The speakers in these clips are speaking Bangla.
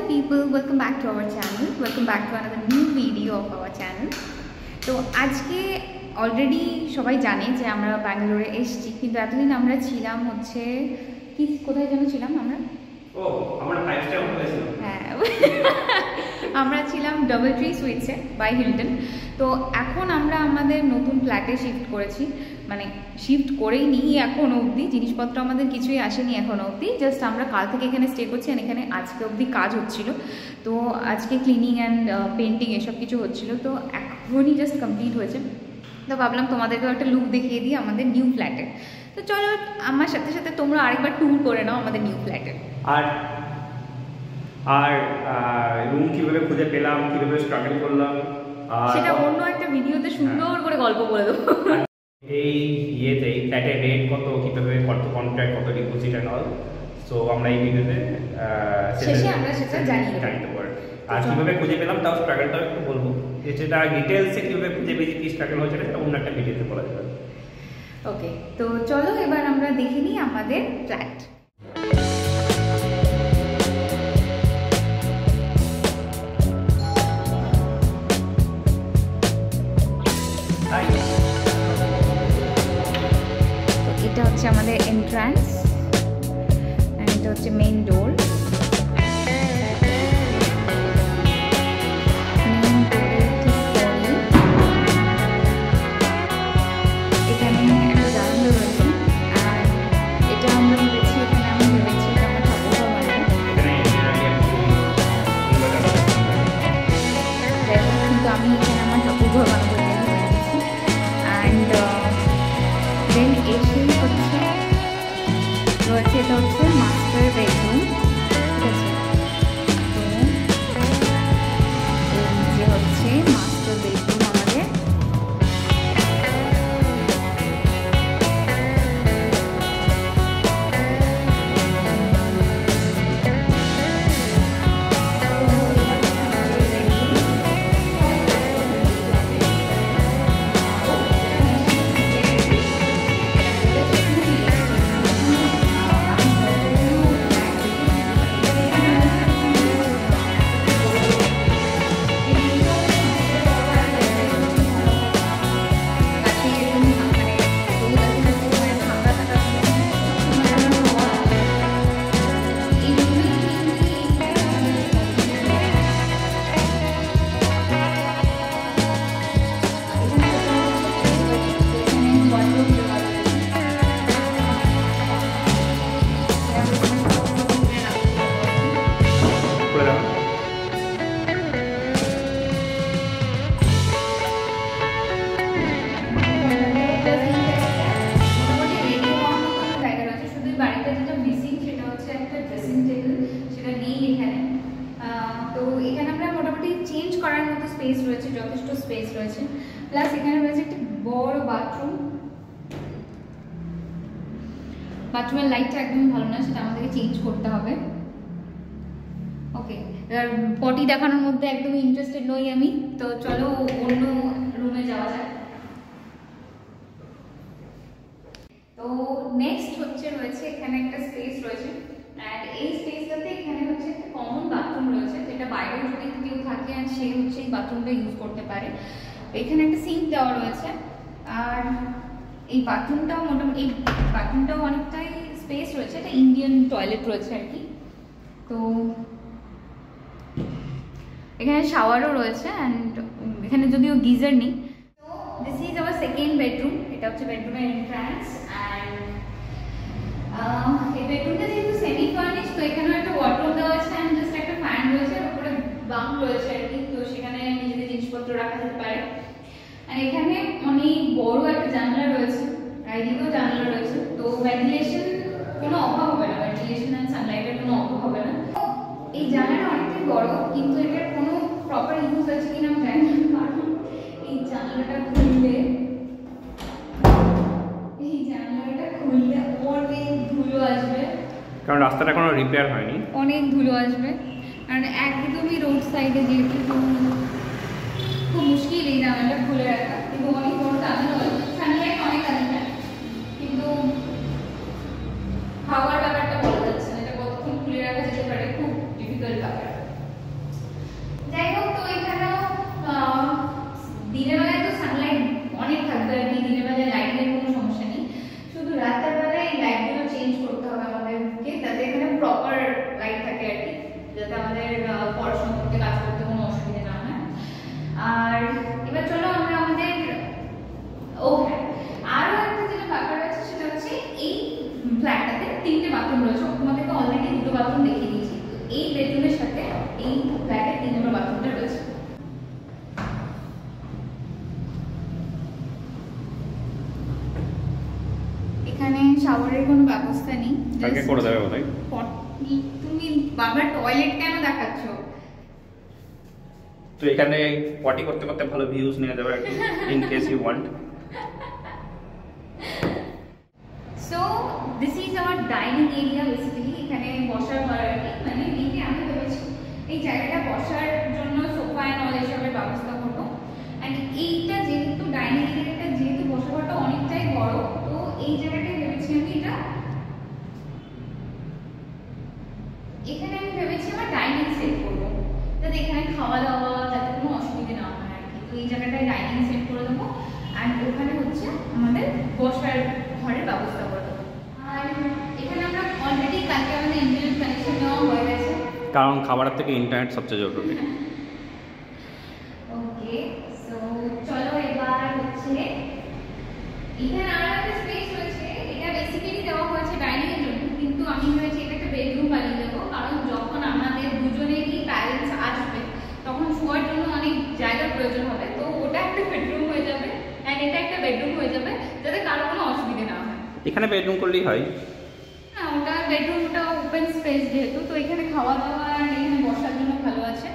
people, welcome back to our channel. Welcome back to another new video of our channel. তো আজকে অলরেডি সবাই জানে যে আমরা ব্যাঙ্গালোরে এসেছি, কিন্তু এতদিন আমরা ছিলাম হচ্ছে কি কোথায় যেন ছিলাম আমরা? আমরা 5 স্টার হোটেলে ছিলাম। হ্যাঁ, আমরা ছিলাম ডাবল ট্রি সুইটসে বাই হিলটন। তো এখন আমরা আমাদের নতুন ফ্ল্যাটে শিফট করেছি, মানে শিফট করেই নিই এখনও অবধি, জিনিসপত্র আমাদের কিছুই আসেনি এখনও অবধি। জাস্ট আমরা কাল থেকে এখানে স্টে করছি, আর এখানে আজকে অবধি কাজ হচ্ছিল। তো আজকে ক্লিনিং অ্যান্ড পেন্টিং এসব কিছু হচ্ছিল, তো এখনই জাস্ট কমপ্লিট হয়েছে। তো ভাবলাম তোমাদেরকেও একটা লুক দেখিয়ে দিই আমাদের নিউ ফ্ল্যাটে। তো চলো আমার সাথে সাথে তোমরা আরেকবার ট্যুর করে নাও আমাদের নিউ ফ্ল্যাটে। আর রুম কিভাবে খুঁজে পেলাম, কিভাবে স্ট্রাগল করলাম, সেটা অন্য একটা ভিডিওতে সুন্দর করে গল্প বলে দেবো। এই ফ্ল্যাটের রেট কত, কিভাবে কত কন্ট্রাক্ট, কত ডিপোজিট এন্ড অল। সো আমরা এই ভিডিওতে শেষে আমরা সেটা জানিয়ে দেবো। আর কিভাবে খুঁজে পেলাম তাও স্ট্রাগলটাও একটু বলবো, যেটা ডিটেলসে কিভাবে খুঁজে পেয়েছি, কি স্ট্রাগল হয়েছে সেটা অন্য একটা ভিডিওতে বলা যাবে। ওকে, তো চলো এবার আমরা দেখে নিই আমাদের ফ্ল্যাট। এটা হচ্ছে আমাদের এন্ট্রান্স, আর এটা হচ্ছে মেইন ডোর। এটা হচ্ছে মাস্টার বেডরুম, ঠিক আছে? তো এই যে হচ্ছে মাস্টার বেডরুম আমাদের। স্পেস রয়েছে, যথেষ্ট স্পেস রয়েছে। প্লাস এখানে রয়েছে একটা বড় বাথরুম। বাথরুমের লাইটটা একদমই ভালো না, সেটা আমাদেরকে চেঞ্জ করতে হবে। ওকে, এবার পটি দেখানোর মধ্যে একদমই ইন্টারেস্টেড নই আমি, তো চলো অন্য রুমে যাওয়া যাক। তো নেক্সট হচ্ছে রয়েছে এখানে একটা স্পেস রয়েছে, আর এই স্পেসটাতে এখানে হচ্ছে একটা কমন বাথরুম রয়েছে, যেটা বাইরে যদি কেউ থাকে আর সে হচ্ছে এই বাথরুমটা ইউজ করতে পারে। এখানে একটা সিঙ্ক দেওয়া রয়েছে, আর এই বাথরুমটাও মোটামুটি, এই বাথরুমটাও অনেকটাই স্পেস রয়েছে। এটা ইন্ডিয়ান টয়লেট রয়েছে আর কি। তো এখানে শাওয়ারও রয়েছে, অ্যান্ড এখানে যদিও গিজার নেই। তো this is our second bedroom. এটা হচ্ছে বেডরুমের এন্ট্রান্স, অ্যান্ড এই বেডরুমটা যেহেতু সেমি ফার্নিশ, তো এখানেও একটা ওয়ার্ডরোব দেওয়া আছে, অ্যান্ড জাস্ট একটা ফ্যান রয়েছে, আর উপরে বাম রয়েছে আর কি, তো সেখানে নিজেদের জিনিসপত্র রাখা যেতে পারে। আর এখানে অনেক বড় একটা জানলা রয়েছে, আর এদিকেও জানলা রয়েছে, তো ভেন্টিলেশন কোনো অভাব হবে না, ভেন্টিলেশন অ্যান্ড সানলাইটের কোনো অভাব হবে না। এই জানলাটা অনেকটাই বড়, কিন্তু এটার কোনো প্রপার ইউজ আছে কিনা আমি জানি না, কারণ এই জানলাটা খুললে অনেক ধুলো আসবে, কারণ রাস্তাটা কোনো রিপেয়ার হয়নি, অনেক ধুলো আসবে। কারণ একদমই রোড সাইডে, যেহেতু খুব মুশকিল এই জানলাটা খুলে রাখা, কিন্তু অনেক বড় জানলা, সানলাইট অনেক আসবে, কিন্তু হাওয়ার ব্যাপারটা বলা যাচ্ছে না, এটা কতক্ষণ খুলে রাখা যেতে পারে, খুব ডিফিকাল্ট ব্যাপার। তুমি বাবার টয়লেট কেন দেখাচ্ছ? তো এখানে পটি করতে করতে ভালো ভিউজ নিয়ে যাবে in case you want. So this is our dining area basically. এখানে বসার ঘর আর কি, মানে মেনলি আমি ভেবেছি এই জায়গাটা বসার জন্য সোফা এন্ড অল এসবের ব্যবস্থা করবো। অ্যান্ড এইটা যেহেতু ডাইনিং এরিয়াটা যেহেতু বসার ঘরটা অনেকটাই বড়, তো এই জায়গাটায় ভেবেছি আমি এখানে আমি ভেবেছি আমার ডাইনিং সেট করবো, যাতে এখানে খাওয়া দাওয়া যাতে কোনো অসুবিধা না হয় আর কি। তো এই জায়গাটায় ডাইনিং সেট করে দেবো, অ্যান্ড ওখানে হচ্ছে আমাদের বসার ঘরের ব্যবস্থা করে দেবো। আর এখানে আমরা অলরেডি কালকে আমাদের ইন্টারনেট কানেকশন নেওয়া হয়ে গেছে, কারণ খাবারের থেকে ইন্টারনেট সবচেয়ে জরুরি। ওকে, সো চলো এবার হচ্ছে এখানে আরো একটা স্পেস রয়েছে। এটা বেসিক্যালি দেওয়া হয়েছে ডাইনিং এর জন্য, কিন্তু আমি ভেবেছি এটা একটা বেডরুম বানিয়ে দেবো, কারণ যখন আমাদের দুজনেরই প্যারেন্টস আসবে তখন শোয়ার জন্য অনেক জায়গার প্রয়োজন হবে। তো ওটা একটা বেডরুম হয়ে যাবে, অ্যান্ড এটা একটা বেডরুম হয়ে যাবে, যাতে কারো কোনো অসুবিধা না হয়। এখানে বেডরুম করলেই হয়। হ্যাঁ, ওটা বেডরুমটা ওপেন স্পেস যেহেতু, তো এখানে খাওয়া দাওয়া আর এখানে বসার জন্য ভালো আছে।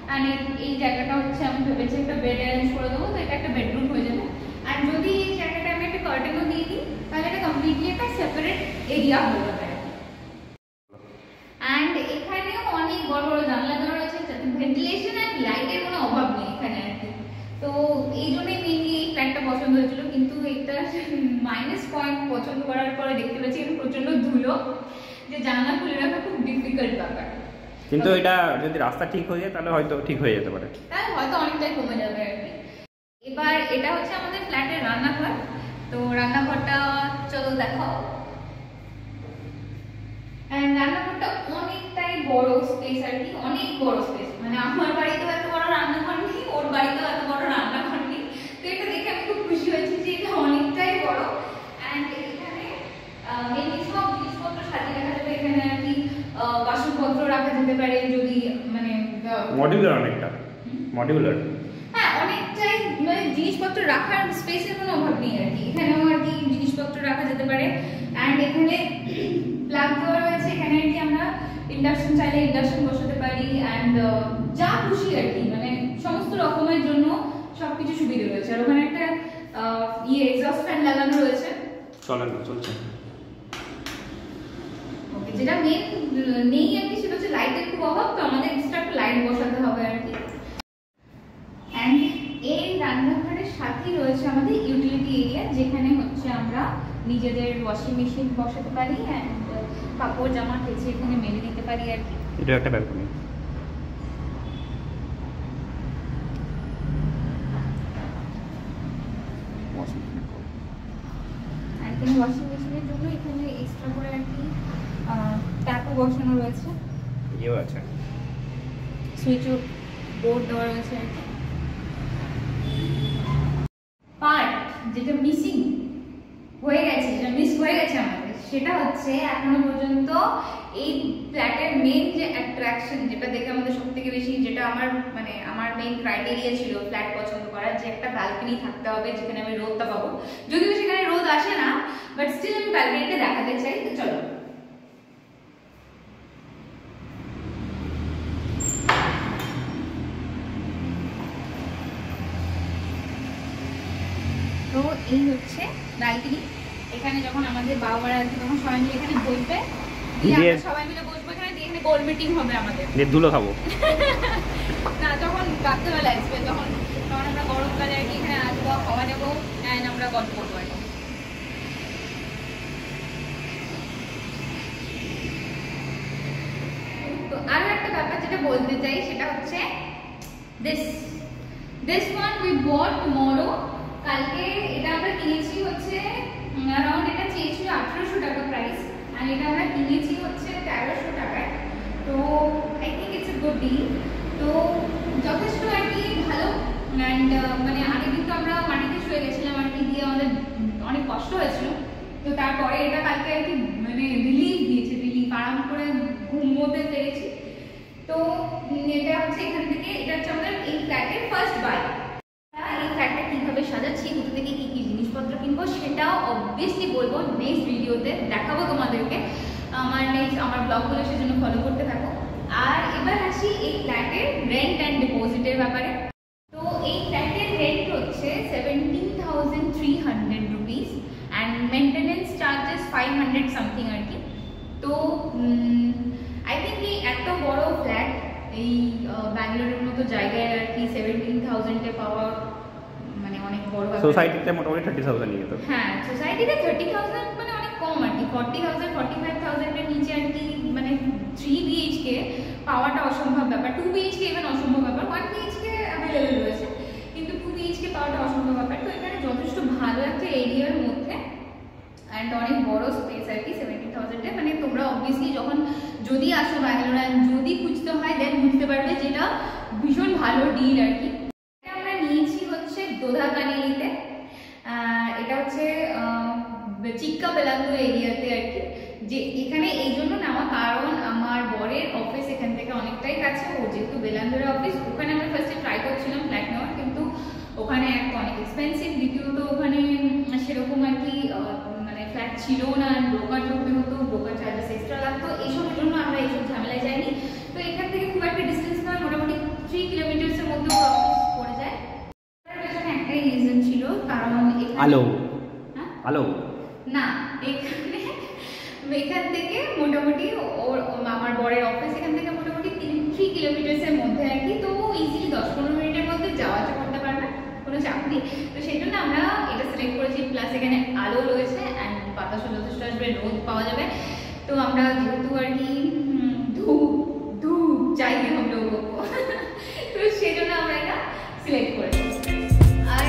অ্যান্ড এই জায়গাটা হচ্ছে আমি ভেবেছি একটা বেড অ্যারেঞ্জ করে দেবো, তো এটা একটা বেডরুম হয়ে যাবে। আর যদি এই জায়গাটা আমি একটা কার্টেনও দিয়ে দিই তাহলে এটা কমপ্লিটলি একটা সেপারেট এরিয়া হয়ে যাবে। অ্যান্ড এখানেও অনেক বড় বড় জানলা দেওয়া রয়েছে, যাতে ভেন্টিলেশন অ্যান্ড লাইটের কোনো অভাব নেই এখানে আর কি। তো এই জন্যই মেনলি এই ফ্ল্যাটটা পছন্দ হয়েছিল, কিন্তু এটা মাইনাস পয়েন্ট পছন্দ করার পরে দেখতে পাচ্ছি এখানে প্রচন্ড ধুলো, যে জানলা খুলে রাখা খুব ডিফিকাল্ট ব্যাপার। কিন্তু এটা যদি রাস্তা ঠিক হয়ে যায় তাহলে হয়তো ঠিক হয়ে যেতে পারে, তাহলে হয়তো অনেকটাই কমে যাবে আর কি। এবার এটা হচ্ছে আমাদের ফ্ল্যাটের রান্নাঘর। তো রান্নাঘরটা চলো দেখাও। রান্নাঘরটা অনেকটাই বড় স্পেস আর কি, অনেক বড় স্পেস। মানে আমার বাড়িতেও এত বড় রান্নাঘর নেই, ওর বাড়িতেও এত বড় রান্নাঘর নেই। তো এটা দেখে আমি খুব খুশি হয়েছি যে এটা অনেকটাই বড়। অ্যান্ড এখানে মেনলি সব জিনিসপত্র সাজিয়ে রাখা যাবে। এখানে আর কি বাসনপত্র রাখা যেতে পারে, যদি মানে মডিউলার অনেকটা মডিউলার। হ্যাঁ, অনেকটাই মানে জিনিসপত্র রাখার স্পেসের কোনো অভাব নেই আর কি। এখানেও আর কি জিনিসপত্র রাখা যেতে পারে। অ্যান্ড এখানে প্লাগ দেওয়া রয়েছে, এখানে আর কি আমরা ইন্ডাকশন চাইলে ইন্ডাকশন বসাতে পারি। অ্যান্ড যা খুশি আর কি, মানে সমস্ত রকমের জন্য সবকিছু সুবিধা রয়েছে। আর ওখানে একটা এক্সস্ট ফ্যান লাগানো রয়েছে। চলছে। ওকে, যেটা মেন নেই আর কি সেটা হচ্ছে লাইটের খুব অভাব, তো আমাদের এক্সট্রা একটা লাইট বসাতে হবে আর কি। অ্যান্ড এই রান্নাঘরের সাথেই রয়েছে আমাদের ইউটিলিটি এরিয়া, যেখানে হচ্ছে আমরা নিজেদের ওয়াশিং মেশিন বসাতে পারি অ্যান্ড কাপড় জামা কেচে এখানে মেলে নিতে পারি আর কি। এটা একটা ব্যালকনি। আর এখানে ওয়াশিং মেশিনের জন্য এখানে এক্সট্রা করে আর কি ট্যাপও বসানো রয়েছে, ইয়েও আছে, সুইচ বোর্ড দেওয়া রয়েছে আর কি। পার্ট যেটা মিসিং হয়ে গেছে, যেটা মিস হয়ে গেছে আমাদের, সেটা হচ্ছে এখনো পর্যন্ত এই ফ্ল্যাটের মেন যে অ্যাট্রাকশন, যেটা দেখে আমাদের সব থেকে বেশি, যেটা আমার মানে আমার মেইন ক্রাইটেরিয়া ছিল ফ্ল্যাট পছন্দ করার, যে একটা ব্যালকনি থাকতে হবে যেখানে আমি রোদটা পাবো। যদিও সেখানে রোদ আসে না, বাট স্টিল আমি ব্যালকনিটা দেখাতে চাই। তো চলো। তো এই হচ্ছে ব্যালকনি। এখানে যখন আমাদের বাবারা আসবে তখন সবাই মিলে এখানে বসবে, সবাই মিলে বসবো এখানে, দিয়ে এখানে গোল মিটিং হবে আমাদের। ধুলো খাবো না, যখন রাত্রেবেলা আসবে তখন আমরা গরমকালে আর কি এখানে আসবো, খাওয়া নেবো, অ্যান্ড আমরা গল্প করবো আর কি। তো আরো একটা ব্যাপার যেটা বলতে চাই সেটা হচ্ছে this one we bought tomorrow। কালকে এটা আমরা কিনেছি হচ্ছে অ্যারাউন্ড, এটা চেয়েছিল 1800 টাকা প্রাইস, আর এটা আমরা কিনেছি হচ্ছে 1300 টাকায়। তো I think it's a good deal. তো যথেষ্ট আর কি ভালো। অ্যান্ড মানে আগের দিন তো আমরা মাটিতে শুয়ে গেছিলাম আর কি, দিয়ে আমাদের অনেক কষ্ট হয়েছিল। তো তারপরে এটা কালকে আর কি মানে রিলিফ দিয়েছে, রিলিফ, আরাম করে ঘুমোতে পেরেছি। তো এটা হচ্ছে এখান থেকে, এটা হচ্ছে আমাদের এই ফ্ল্যাটের ফার্স্ট বাই। এই ফ্ল্যাটটা কিভাবে সাজাচ্ছি, কোথা থেকে কি কি জিনিসপত্র কিনবো সেটাও অবভিয়াসলি বলবো নেক্সট ভিডিওতে, দেখাবো তোমাদেরকে। আমার ব্লগগুলো সেজন্য ফলো করতে থাকো। আর এবার আসি এই ফ্ল্যাটের রেন্ট অ্যান্ড ডিপোজিটের ব্যাপারে। তো এই ফ্ল্যাটের রেন্ট হচ্ছে 17,300 rupees and maintenance charges 500 something আর কি। তো আই থিঙ্ক এই এত বড় ফ্ল্যাট এই ব্যাঙ্গালোরের মতো জায়গায় আর কি 17,000-এ পাওয়া মানে অনেক বড় ব্যাপার। সোসাইটিতে মোটামুটি 30,000 নিয়ে যেত। হ্যাঁ, সোসাইটিতে 30,000 মানে অনেক কম আর কি। 40,000 45,000-এর নিচে আর কি মানে 3 BHK পাওয়াটা অসম্ভব ব্যাপার। 2 BHK ইভেন অসম্ভব ব্যাপার। 1 BHK অ্যাভেলেবল রয়েছে, কিন্তু 2 BHK পাওয়াটা অসম্ভব ব্যাপার। তো এখানে যথেষ্ট ভালো একটা এরিয়ার মধ্যে অ্যান্ড অনেক বড় স্পেস আর কি 17,000-এ। মানে তোমরা অবভিয়াসলি যখন যদি আসো ব্যাঙ্গালোর অ্যান্ড যদি খুঁজতে হয় দেন বুঝতে পারবে যেটা ভীষণ ভালো ডিল আর কি। এটা আমরা নিয়েছি হচ্ছে দোধাকানেলিতে। এটা হচ্ছে চিক্কা বেলান্দু এরিয়াতে আর কি। যে এখানে এই জন্য নেওয়া কারণ আমার বরের অফিস এখান থেকে অনেকটাই কাছে। ও যেহেতু বেলান্দুরের অফিস, ওখানে আমরা ফার্স্টে ট্রাই করছিলাম ফ্ল্যাট নেওয়ার, কিন্তু ওখানে একটা অনেক এক্সপেন্সিভ, দ্বিতীয়ত ওখানে সেরকম আর কি মানে ফ্ল্যাট ছিল না, ব্রোকার করতে হতো, ব্রোকার চার্জেস এক্সট্রা লাগতো। এইসবের জন্য আমরা এইসব ঝামেলায় যাইনি। তো এখান থেকে খুব একটা ডিস্টেন্স নয়, মোটামুটি 3 কিলোমিটার্সের মধ্যে অফিস পড়ে যায়। তার পেছনে একটাই রিজন ছিল, কারণ আলো আলো না, এখান থেকে মোটামুটি আমার বরের অফিস এখান থেকে মোটামুটি 3 কিলোমিটার্সের মধ্যে আর কি। তো ইজিলি 10-15 মিনিটের মধ্যে যাওয়া আসা করতে পারবে, কোনো চাপ নেই। তো সেই জন্য আমরা এটা সিলেক্ট করেছি। প্লাস এখানে আলো রয়েছে অ্যান্ড বাতাসও যথেষ্ট আসবে, রোদ পাওয়া যাবে। তো আমরা যেহেতু আর কি ধূপ চাইতে হবে তো সেই জন্য আমরা এটা সিলেক্ট করেছি। আর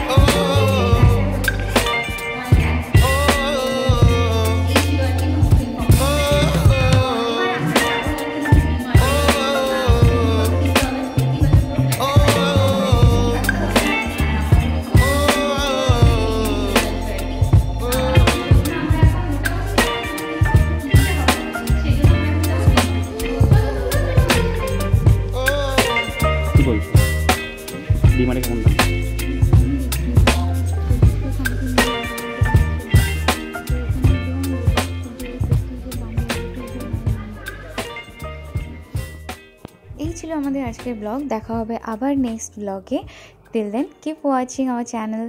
এই ছিল আমাদের আজকের ব্লগ। দেখা হবে আবার নেক্সট ব্লগে। Till then keep watching our channel.